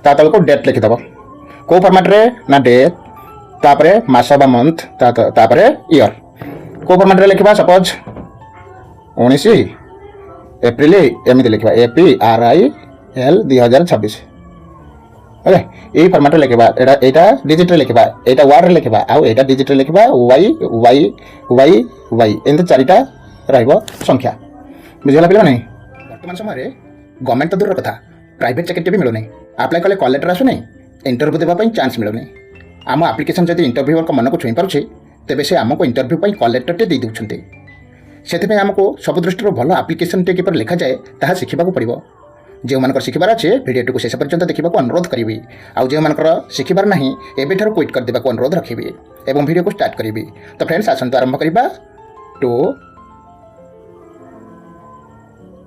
ता तलको डेट लिखिदेव को फॉर्मेट रे ना डेट तापरे मास बा मंथ तापरे ईयर को फॉर्मेट रे लिखिबा सपोज 19 एप्रिल एमती लिखा APRIL 2026 ओके यही फॉर्मेट रे लिखा एटा डिजिट रे लिखा एटा वर्ड रे लिखा आउ एटा डिजिट रे लिखा y एंत चारिटा रहइबो संख्या बुझला पिला नहीं वर्तमान समय रे गवर्नमेंट तो दूर कथा प्राइवेट चाकरी भी मिलो नहीं अप्लाई कले कॉल लेटर आसु नहीं इंटरव्यू देबा पई चांस मिलो नहीं आम एप्लिकेशन जदि इंटरव्यूअर को मन को छुई पारुछे तेबे से आमको इंटरव्यू पई कॉल लेटर टे दे दउछन्ते से आमको सब दृष्टि भल आप्लिकेशन टे किपर लिखा जाए ताहा शिखिबाकू पड़िबो जो मानकर शिखिबार अच्छे भिडियो को शेष पर्यंत देखा अनुरोध करी आउ जो मानकर शिखिबार नहीं एबेठार क्विट कर देबा अनुरोध रखिबी एवं वीडियो को स्टार्ट करी तो फ्रेंड्स आसंतु आरंभ करबा तो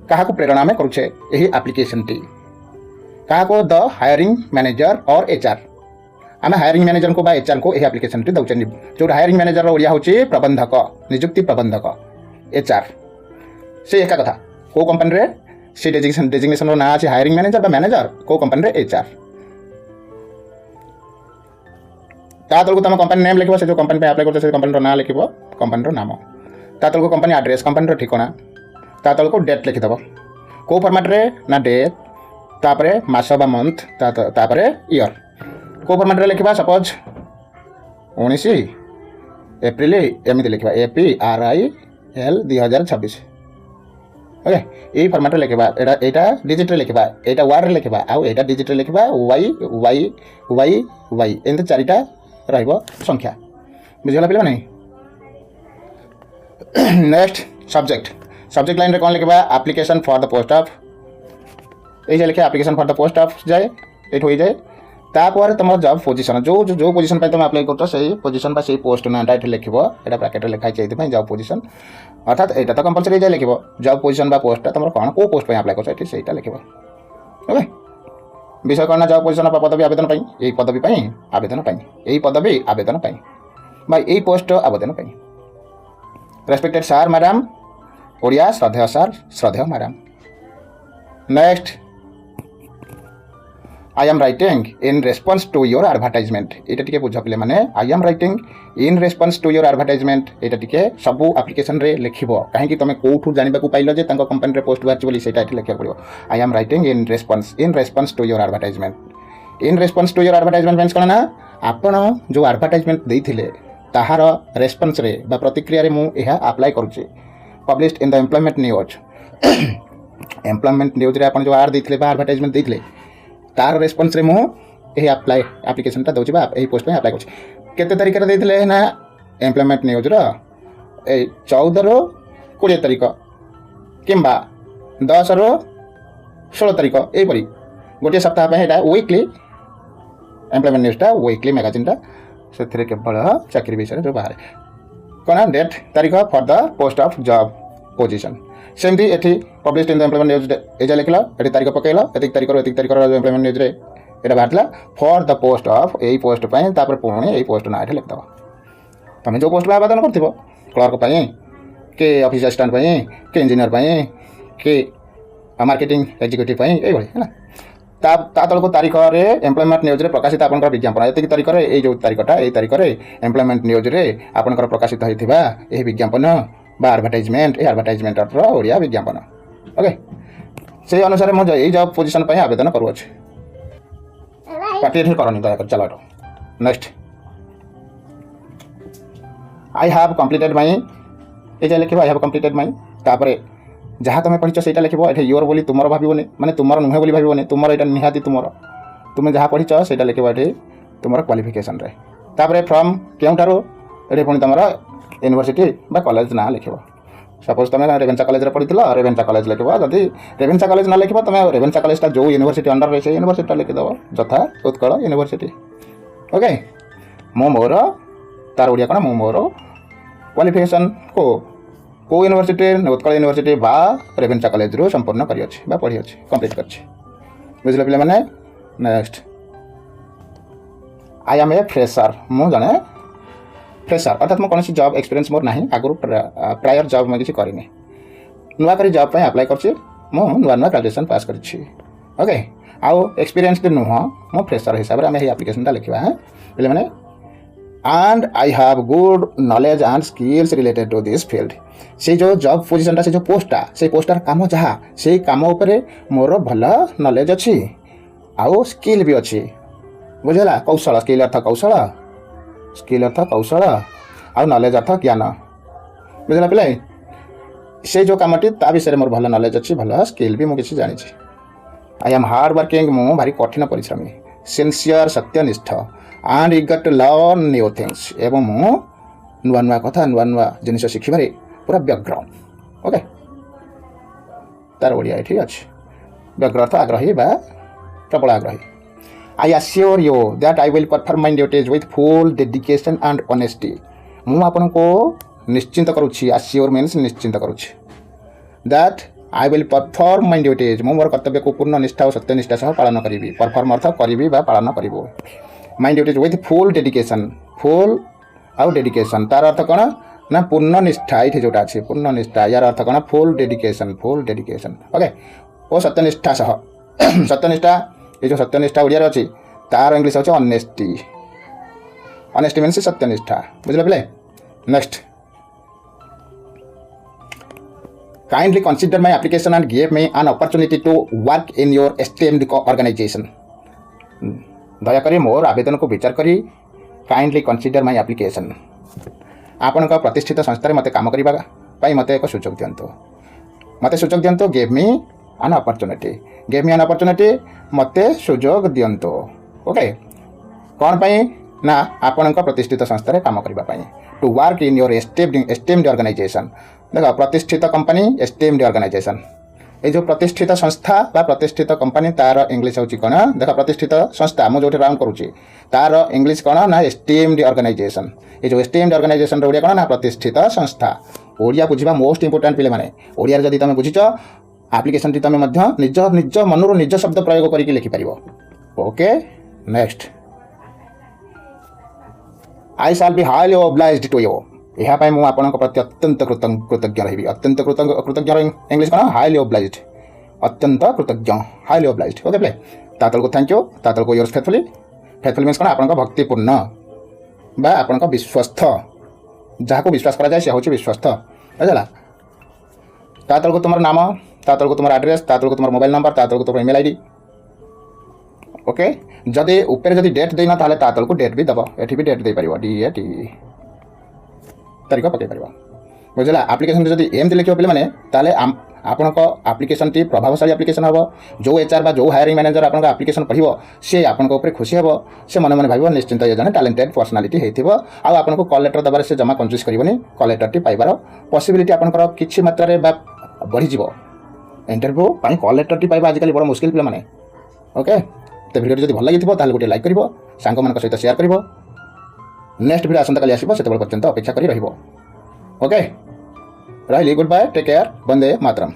कहा को प्रेरणा में करुछे यही एप्लिकेशन टी कहा को द हायरिंग मैनेजर और HR आम हायरिंग मैनेजर को HR को यही एप्लिकेशन टी दउछन जो हायरिंग मैनेजर ओडिया होची प्रबंधक नियुक्ति प्रबंधक HR से एका कथा को कंपनी रे से डेजिग्नेशन ना अच्छे हायरिंग मैनेजर बा मैनेजर को कंपनी रे HR ता तलको तुम कंपनी नेम लिखबो से जो कंपनी पे अप्लाई करते से कंपनी रो ना लिखबो कंपनी रो नाम ता तलको कंपनी एड्रेस कंपनी रो ठिकाना ता तलको डेट लिखिदेव को फॉर्मेट रे ना डेट तापरे मास बा मंथ तापरे ईयर को फॉर्मेट रे लिखबा सपोज 19 एप्रिल एमती लिखा APRIL 2026 ओके यही फॉर्मेट रे लिखा एटा डिजिट रे लिखा एटा वर्ड रे लिखा आउ एटा डिजिट रे लिखा y एंत चारिटा रहइबो संख्या बुझला पिला नहीं नेक्स्ट सब्जेक्ट लाइन रे कोन लिखबा application for the post of ए लिखे application for the post of जाए एट हो जाए तापर तुम जॉब पोजीशन जो पोजीशन पे तुम अप्लाई करतो सही पोजीशन बा सही पोस्ट ना डाइट लिखबो एटा ब्रैकेट रे लिखाई चाहिए जॉब पोजीशन अर्थात एटा तो कंपलसरी जाए लिखबो जॉब पोजीशन बा पोस्ट तुम कोन को पोस्ट पे अप्लाई करतो एठी सेटा लिखबो ओके विषय करना जॉब पोजीशन पर पदवी आवेदन पई एई पदवी पई आवेदन पई एई पदवी आवेदन पई भाई एई पोस्ट आवेदन पई रेस्पेक्टेड सर मैडम ओडिया श्रद्धेय सर श्रद्धेय madam next I am writing in response to your advertisement एटा टिके बुझ पिले माने I am writing in response to your advertisement एटा टिके सब एप्लिकेशन रे लिखिबो काहे कि तमे कोठु जानिबा को पाइलो जे तांको कंपनी रे पोस्ट बारची बोली सेटा एठी लिखिया पड़िबो I am writing in response to your advertisement in response to your advertisement means कोना आपण जो एडवर्टाइजमेंट देथिले ताहार रेस्पॉन्स रे बा प्रतिक्रिया रे मु एहा अप्लाई करूची published in the employment news रे आपण जो आड देथिले बा एडवर्टाइजमेंट देथिले तार रेस्पॉन्स रे मु एही अप्लाई एप्लिकेशन ता दउची बा एही पोस्ट पे अप्लाई करछि केते तारिख रे देथिले ना एम्प्लॉयमेंट न्यूज रो ए 14 रो 20 तारिख किंबा 10 रो 16 तारिख ए परी गोटे सप्ताह पे एटा वीकली एम्प्लॉयमेंट न्यूज ता वीकली मैगजीन ता सेथरे केवल चाकरी विषय जो बाहर कोना डेट तारिख for the post of job position सेमती एठी published in the employment news एजा लिखला एठी तारिख पकेला एतिक तारिख रो एम्प्लॉयमेंट न्यूज रे एटा बाहरला फॉर द पोस्ट ऑफ एई पोस्ट पई तापर पुणी एई पोस्ट ना एठी लिख दबा तमे जो पोस्ट पे आवेदन करथिबो क्लर्क पई के ऑफिस असिस्टेंट पई के इंजीनियर पई के मार्केटिंग एग्जीक्यूटिव पई एई भली है ना ता तलको तारिख रे एम्प्लॉयमेंट न्यूज रे प्रकाशित आपनकर विज्ञापन एतिक तारिख रे एई जो तारिखटा एई तारिख रे एम्प्लॉयमेंट न्यूज रे आपनकर प्रकाशित होइथिबा एही विज्ञापन बा एडवर्टाइजमेंट ओडिया विज्ञापन ओके से अनुसार मु ए जॉब पोजीशन पे आवेदन करू अछि पार्टी एठी करनी दया कर चलो next I have completed my ए लिखबो आई हैव कंप्लीटेड माय तापरे जहाँ तुम पढ़ी सेटा लिखबो एठी योर बोली तुमर भाबिबोनी माने तुमर नुहे बोली भाबिबोनी तुमर एटा निहाती तुम जहाँ पढ़ी सेटा लिखबो एठी तुमर क्वालिफिकेशन रे तापरे फ्रॉम केउटारो एठी पुनी तुमर यूनिवर्सिटी बा कॉलेज ना लिखबो सपोज तुम रेवेन्सा कॉलेज रे पढ़ितलो रेवेन्सा कॉलेज लिखबो जदि रेवेन्सा कॉलेज ना लिखबो तुम रेवेन्सा कॉलेज ता जो यूनिवर्सिटी अंडर रे से यूनिवर्सिटी लिख दबो यथा उत्कल यूनिवर्सिटी ओके मोर तार ओडिया कोन मोर क्वालिफिकेशन को यूनिवर्सिटी उत्कल यूनिवर्सिटी बा रेवेन्सा कॉलेज रो संपूर्ण करी अछि बा पढ़ी अछि कंप्लीट करछि बुझले पिले माने next I am a fresher मु जाने फ्रेशर अर्थात कौन जॉब एक्सपीरियंस मोर नहीं आगु प्रायर जॉब में किसी करनी नुआ कर जॉब पे अप्लाई कर नुआ नुआ ग्रेजुएशन पास कर ओके आउ एक्सपीरियंस नुह मो फ्रेशर हिसाब से आम एप्लिकेशन लिखा हाँ पे मैंने and I have good knowledge and skills related to this field से जो जॉब पोजीशनटा से जो पोस्टटा से पोस्टर काम जहाँ से काम उपरे मोर भल नॉलेज अच्छी आउ स्किल भी अच्छी बुझेगा कौशल स्किल अर्थ कौशल आउ नॉलेज अर्थ ज्ञान बुझेगा पिला से जो कामटी ता विषय मोर भल नॉलेज अच्छी भल स्किल भी मुझे जानी आई एम हार्ड वर्किंग मु भारी कठिन परिश्रमी sincere सत्यनिष्ठ and eager to learn new things एवं मु नुआ नुआ कथा नुआ नुआ जिनिस शिखिबारे पूरा व्यग्र ओके तार ओडिया ठीक अच्छे व्यग्र अर्थ आग्रही बा प्रबल आग्रही I assure you that I will perform my duties with full dedication and honesty मु आपन को निश्चिंत करूछि एश्योर मीन्स निश्चिंत करूछि that I will perform my duties मु मोर कर्तव्य को पूर्ण निष्ठा और सत्यनिष्ठा सह पालन करिवि परफॉर्म अर्थ करिवि बा पालन करिवो my duties with full dedication full आउ डेडिकेशन तार अर्थ कौन ना पूर्ण निष्ठा ये जोटा अच्छे पूर्ण निष्ठा यार अर्थ कौन फुल डेडिकेशन ओके ओ सत्यनिष्ठा सह सत्यनिष्ठा ये जो सत्यनिष्ठा ओडिया अच्छी तार इंग्लिश अच्छे ऑनेस्टी मीन्स सत्यनिष्ठा बुझल पे next kindly consider my application and give me an opportunity to work in your esteemed organisation दयाकोरी मोर आवेदन को विचार करी काइंडली कंसीडर माय एप्लिकेशन आपण प्रतिष्ठित संस्था मते काम करने मते एक सुजोग दिंतु मते सुजोग दिंतु गिव मी एन अपॉर्चुनिटी मते सुजोग दिंतु ओके कौन पाई ना आपण प्रतिष्ठित संस्था काम करने to work in your esteemed organisation देख प्रतिष्ठित कंपनी एस्टेम्ड ऑर्गेनाइजेशन ये जो प्रतिष्ठित संस्था बा प्रतिष्ठित कंपनी तार इंग्लिश हूँ कौन देख प्रतिष्ठित संस्था मुझे राउंड करुच्ची तार इंग्लिश कौन ना एस्टेम्ड ऑर्गेनाइजेशन ये जो एस्टेम्ड ऑर्गेनाइजेशन ओडिया कौन ना प्रतिष्ठित संस्था ओडिया बुझा मोस्ट इंपोर्टेंट पे मैंने ओडिया जब तुम बुझीच एप्लिकेशन टी तुम निज निज मनरू निज शब्द प्रयोग करके लिखिपार okay next I shall be highly obliged to you यहाँ मुझे आपन प्रति अत्यंत कृतज्ञ रही अत्यंत कृतज्ञ इंग्लिश कौन हाईली ओब्लाइज्ड अत्यंत कृतज्ञ हाईली ओब्लाइज्ड ओके प्ले तातल को थैंक यू तातल को योर्स फेथफुली मीन्स कौन आपन भक्तिपूर्ण बा आपन विश्वस्त जहाँ को विश्वास करा जाए से हूँ विश्वस्त बुझला तातल को तुम नाम तातल को तुम एड्रेस तातल को तुम मोबाइल नंबर तातल को तुम ईमेल आईडी ओके जदि ऊपर जदि डेट देना ताले तातल को डेट भी दब एठी भी डेट दे पारिबो DAT तारीख पकई पार बुझला एप्लिकेशन जब एमती लिखे पे मैंने ताले आपण एप्लिकेशन टी प्रभावशाली एप्लिकेशन हम जो HR बा जो हायरिंग मैनेजर आपन एप्लिकेशन पढ़ो सी आपन खुशी हे से मन मन भाव निश्चिंत ये जन टैलेंटेड पर्सनालीटी होती आपन को कॉल लेटर दबार से जमा कंजूस करनी कॉल लेटर टी पाइबार पॉसिबिलिटी आपन किसी मात्रा बढ़ीज इंटरव्यू कॉल लेटर टी पाइबा आजिकल बड़ मुश्किल पे मैंने ओके तो वीडियो जब भल लगी गोटे लाइक कर सांग मान सहित शेयर कर नेक्स्ट वीडियो आसंता काली आसो से पर्यंत अपेक्षा करी रहिबो ओके रही good bye take care Vande Mataram.